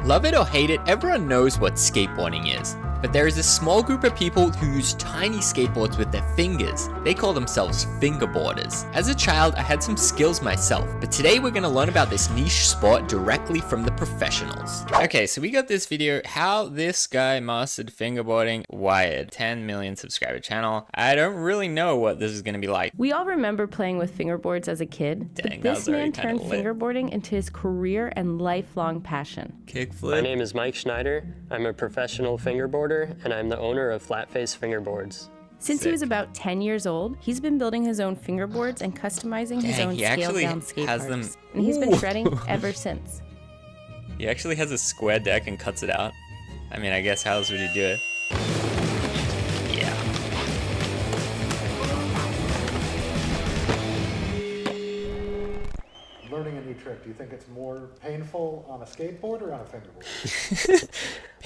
Love it or hate it, everyone knows what skateboarding is. But there is a small group of people who use tiny skateboards with their fingers. They call themselves fingerboarders. As a child, I had some skills myself, but today we're going to learn about this niche sport directly from the professionals. Okay, so we got this video, how this guy mastered fingerboarding, wired, 10 million subscriber channel. I don't really know what this is going to be like. We all remember playing with fingerboards as a kid, Dang, but this man turned fingerboarding into his career and lifelong passion. Kickflip. My name is Mike Schneider. I'm a professional fingerboarder, and I'm the owner of Flatface Fingerboards. Since he was about 10 years old, he's been building his own fingerboards and customizing his own scaled-down skate parks. And he's been shredding ever since. He actually has a square deck and cuts it out. I mean, I guess how else would he do it? Yeah. Learning a new trick, do you think it's more painful on a skateboard or on a fingerboard?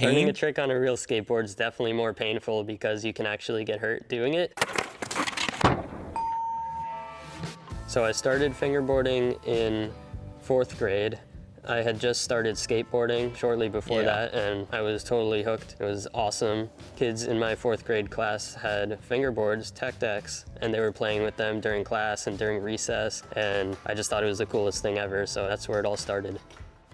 Learning a trick on a real skateboard is definitely more painful because you can actually get hurt doing it. So I started fingerboarding in 4th grade. I had just started skateboarding shortly before that, and I was totally hooked. It was awesome. Kids in my 4th grade class had fingerboards, tech decks, and they were playing with them during class and during recess, and I just thought it was the coolest thing ever, so that's where it all started.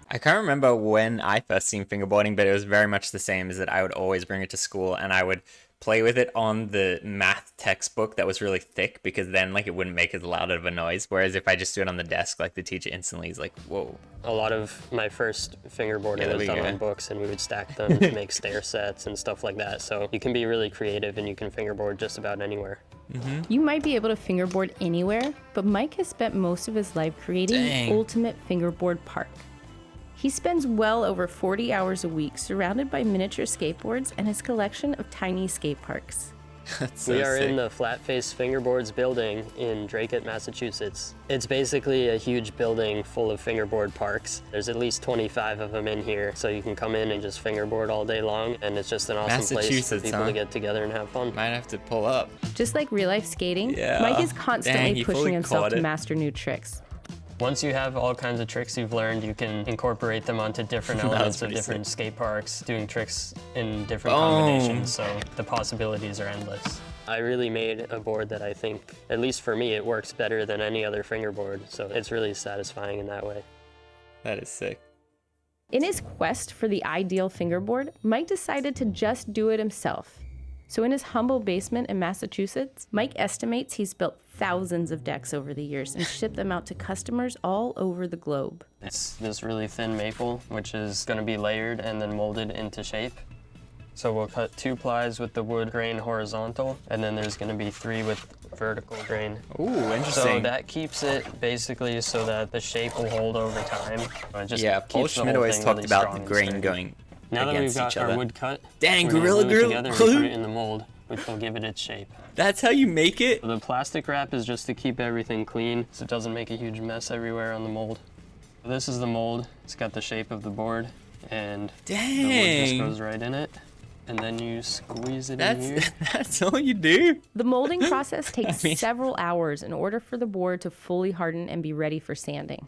I can't remember when I first seen fingerboarding, but it was very much the same, as that I would always bring it to school and I would play with it on the math textbook that was really thick, because then like it wouldn't make as loud of a noise. Whereas if I just do it on the desk, like the teacher instantly is like, whoa. A lot of my first fingerboarding was done on books, and we would stack them to make stair sets and stuff like that. So you can be really creative and you can fingerboard just about anywhere. You might be able to fingerboard anywhere, but Mike has spent most of his life creating the ultimate fingerboard park. He spends well over 40 hours a week surrounded by miniature skateboards and his collection of tiny skate parks. We are in the Flatface Fingerboards building in Drake, Massachusetts. It's basically a huge building full of fingerboard parks. There's at least 25 of them in here, so you can come in and just fingerboard all day long, and it's just an awesome place for people to get together and have fun. Might have to pull up. Just like real-life skating, Mike is constantly pushing himself to master new tricks. Once you have all kinds of tricks you've learned, you can incorporate them onto different elements of different skate parks, doing tricks in different combinations, so the possibilities are endless. I really made a board that I think, at least for me, it works better than any other fingerboard, so it's really satisfying in that way. That is sick. In his quest for the ideal fingerboard, Mike decided to just do it himself. So in his humble basement in Massachusetts, Mike estimates he's built thousands of decks over the years and shipped them out to customers all over the globe. It's this really thin maple, which is going to be layered and then molded into shape. So we'll cut 2 plies with the wood grain horizontal, and then there's going to be 3 with vertical grain. Ooh, interesting. So that keeps it basically so that the shape will hold over time. Paul Schmidt always talked about the grain going now that we've got our other. Wood cut, dang, we're Gorilla glue it Glue. together and put it in the mold, which will give it its shape. That's how you make it? The plastic wrap is just to keep everything clean, so it doesn't make a huge mess everywhere on the mold. This is the mold. It's got the shape of the board, and the wood just goes right in it. And then you squeeze it in here. That's all you do? The molding process takes several hours in order for the board to fully harden and be ready for sanding.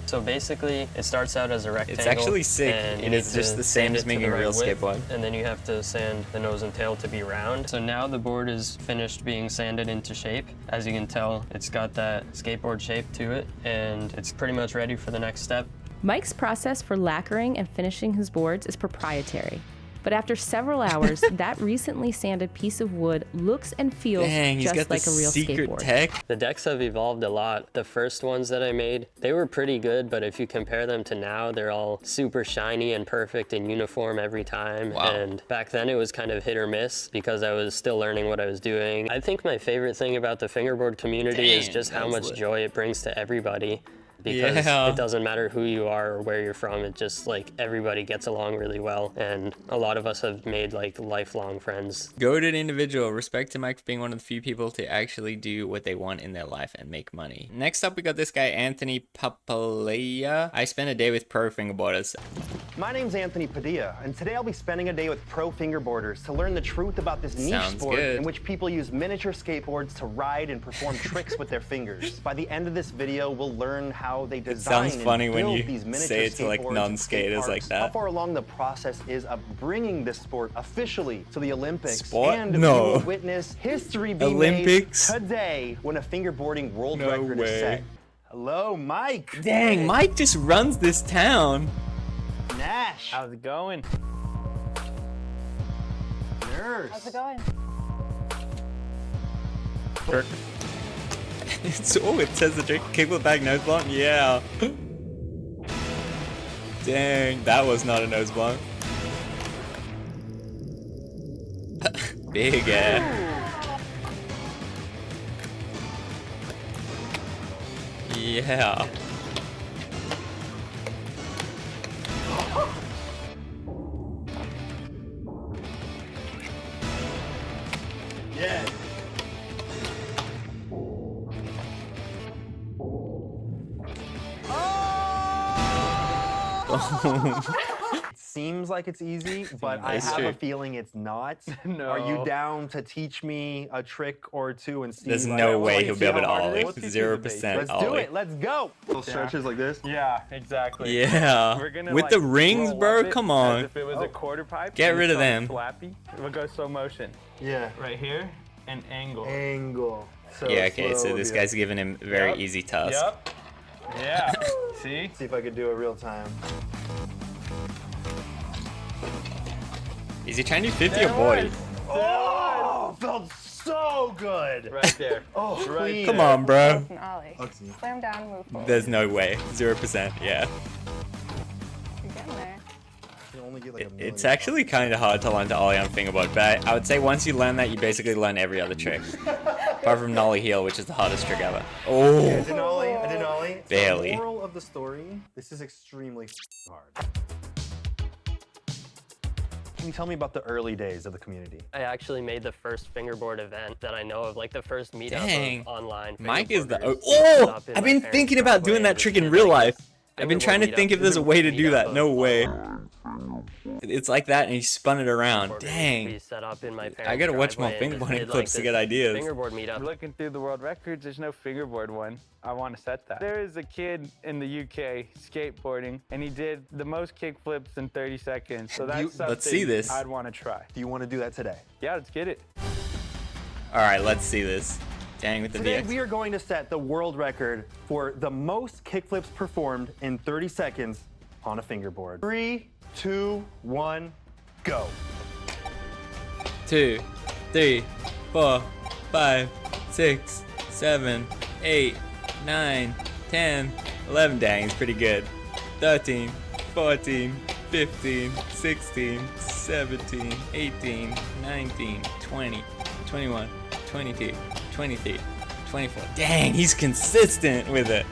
So basically, it starts out as a rectangle. It's actually sick. It is just the same as making a real skateboard. And then you have to sand the nose and tail to be round. So now the board is finished being sanded into shape. As you can tell, it's got that skateboard shape to it, and it's pretty much ready for the next step. Mike's process for lacquering and finishing his boards is proprietary. But after several hours, that recently sanded piece of wood looks and feels just like a real skateboard. Tech. The decks have evolved a lot. The first ones that I made, they were pretty good, but if you compare them to now, they're all super shiny and perfect and uniform every time. Wow. And back then it was kind of hit or miss because I was still learning what I was doing. I think my favorite thing about the fingerboard community is just how much joy it brings to everybody. Because it doesn't matter who you are or where you're from, it just like everybody gets along really well, and a lot of us have made like lifelong friends. Goated individual. Respect to Mike for being one of the few people to actually do what they want in their life and make money. Next up, we got this guy, Anthony Papalea. I spent a day with pro fingerboarders. My name's Anthony Padilla, and today I'll be spending a day with pro fingerboarders to learn the truth about this niche sport in which people use miniature skateboards to ride and perform tricks with their fingers. By the end of this video, we'll learn how how they design sounds funny and when build you these miniature say it to, like, skateboards and non-skaters skate like parks, that. How far along the process is of bringing this sport officially to the Olympics. Sport? And No. we will witness history being Olympics? made today when a fingerboarding world No record is way. set. Hello, Mike. Dang, Mike just runs this town. Nash. How's it going? Nurse. How's it going? Oh, it says the trick kickflip back nose blunt. Yeah. Dang, that was not a nose blunt. Big air. Yeah. Yeah. It seems like it's easy, but I That's have true. a feeling it's not. No. Are you down to teach me a trick or two and see? There's like, no let's way he'll see be able to how hard it ollie. is? Let's teach you the 0% Let's do ollie. it. Let's go. Little stretches like this. Yeah, exactly. Yeah. We're gonna, With like, the rings, roll bro. up it Come As on. if it was a quarter pipe. Get and rid of some them. Slappy. We'll go slow motion. Yeah. Right here and angle. Angle. So Yeah, okay, slow so would this be guy's giving him a very Yep. easy task. Yep. Yeah. See? See if I could do it real time. Is he trying to do 50 or 40? Oh, felt so good. Right there. Oh, Right clean. Come on, bro. It's an ollie. Slam down, move forward. There's no way. 0%, yeah. You're getting there. You only get like a million It's actually kind of hard to learn to ollie on fingerboard, but I would say once you learn that, you basically learn every other trick. Apart from nollie heel, which is the hardest trick ever. I Oh, didn't ollie. I didn't ollie. So Barely. the moral of the story: this is extremely hard. Can you tell me about the early days of the community? I actually made the first fingerboard event that I know of, like the first meetup Dang. of online. Mike is the... fingerboarders Oh, set up in I've my been parents' thinking about doing driveway that trick in and real like life. I've been trying to fingerboard think if meetup there's a way to do meetup that. of No way. online It's like that, and he spun it around. fingerboarders. We Dang. set up in my I parents' gotta watch more driveway and just fingerboarding did, clips to this get ideas. Fingerboard meetup. Looking through the world records, there's no fingerboard one. I want to set that. There is a kid in the UK skateboarding, and he did the most kickflips in 30 seconds. So that's something Let's see this. I'd want to try. Do you want to do that today? Yeah, let's get it. All right, let's see this. Dang with the Today DX. we are going to set the world record for the most kickflips performed in 30 seconds on a fingerboard. 3, 2, 1, go. 2, 3, 4, 5, 6, 7, 8, 9, 10, 11. Dang, it's pretty good. 13, 14, 15, 16, 17, 18, 19, 20, 21, 22, 23, 24. Dang, he's consistent with it.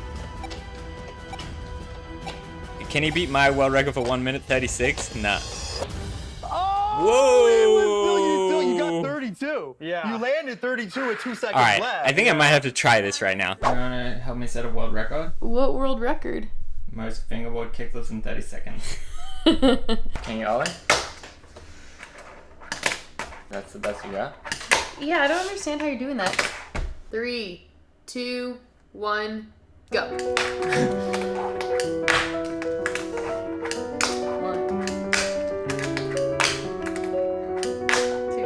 Can he beat my world record for 1 minute 36? Nah. Oh, you got 32. Yeah. You landed 32 with 2 seconds All right, left. I think I might have to try this right now. You wanna help me set a world record? What world record? Most fingerboard kickflips in 30 seconds. Can you ollie? That's the best you got? Yeah, I don't understand how you're doing that. 3, 2, 1, go. 1, 2, 3,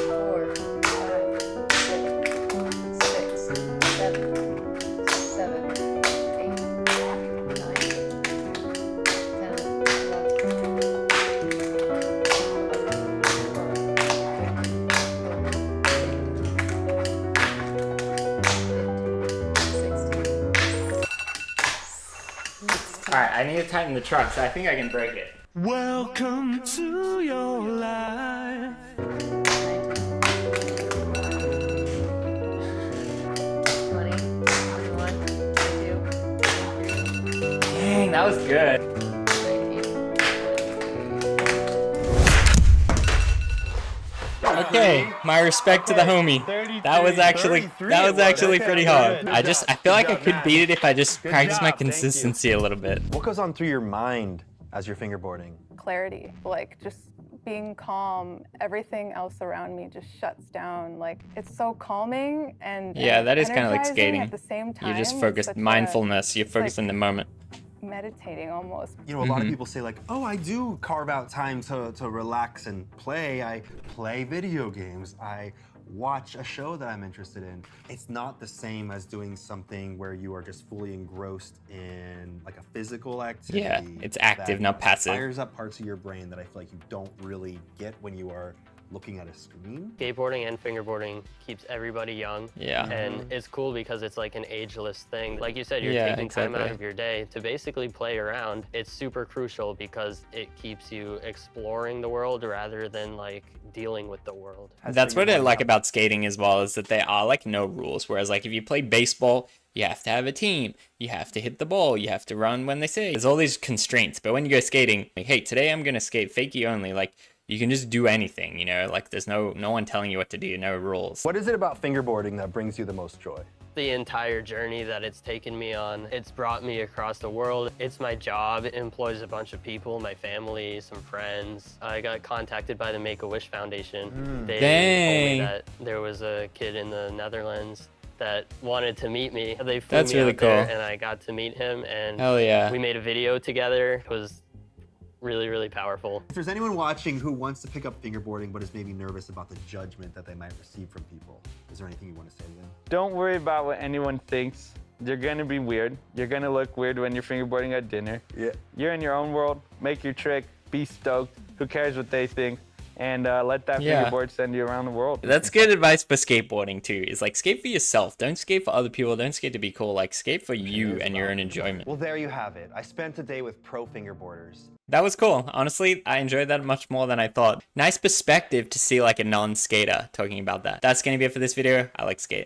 4, 5, 6, 7, 8, 9, Alright, I need to tighten the truck, so I think I can break it. Welcome to your life. 20, 21, 22, Dang, that was good. 23. Okay, my respect to the homie. That was actually 33 pretty Okay, hard. good. I feel like I job, could Matt. beat it if I just Good practiced my job, thank you. consistency a little bit. What goes on through your mind as you're fingerboarding? Clarity, like just being calm, everything else around me just shuts down. Like, it's so calming and Yeah, that is kind of like energizing skating. at the same time. You're just It's focused, such mindfulness, you're focused in the moment. meditating almost. You know, a lot of people say like, oh, I do carve out time to relax and play. I play video games. I watch a show that I'm interested in. It's not the same as doing something where you are just fully engrossed in like a physical activity. Yeah, it's active, that not passive. Fires up parts of your brain that I feel like you don't really get when you are looking at a screen. Skateboarding and fingerboarding keeps everybody young. Yeah. And it's cool because it's like an ageless thing. Like you said, you're Yeah, taking time out exactly. of your day to basically play around. It's super crucial because it keeps you exploring the world rather than like dealing with the world. That's what I like about skating as well, is that there are like no rules. Whereas like if you play baseball, you have to have a team, you have to hit the ball, you have to run when they say. There's all these constraints. But when you go skating, like, hey, today I'm gonna skate fakie only, like you can just do anything, you know, like there's no one telling you what to do, no rules. What is it about fingerboarding that brings you the most joy? The entire journey that it's taken me on, it's brought me across the world. It's my job, it employs a bunch of people, my family, some friends. I got contacted by the Make-A-Wish Foundation. They told me that there was a kid in the Netherlands that wanted to meet me. They flew That's me really out there cool. and I got to meet him, and Hell yeah. we made a video together. It was really, really powerful. If there's anyone watching who wants to pick up fingerboarding but is maybe nervous about the judgment that they might receive from people, is there anything you want to say to them? Don't worry about what anyone thinks. You're gonna be weird. You're gonna look weird when you're fingerboarding at dinner. Yeah. You're in your own world. Make your trick. Be stoked. Who cares what they think? And let that Yeah. fingerboard send you around the world. That's good advice for skateboarding too, is like skate for yourself. Don't skate for other people, don't skate to be cool, like skate for you and your own enjoyment. Well, there you have it. I spent a day with pro fingerboarders. That was cool. Honestly, I enjoyed that much more than I thought. Nice perspective to see like a non-skater talking about that. That's gonna be it for this video. I like skate.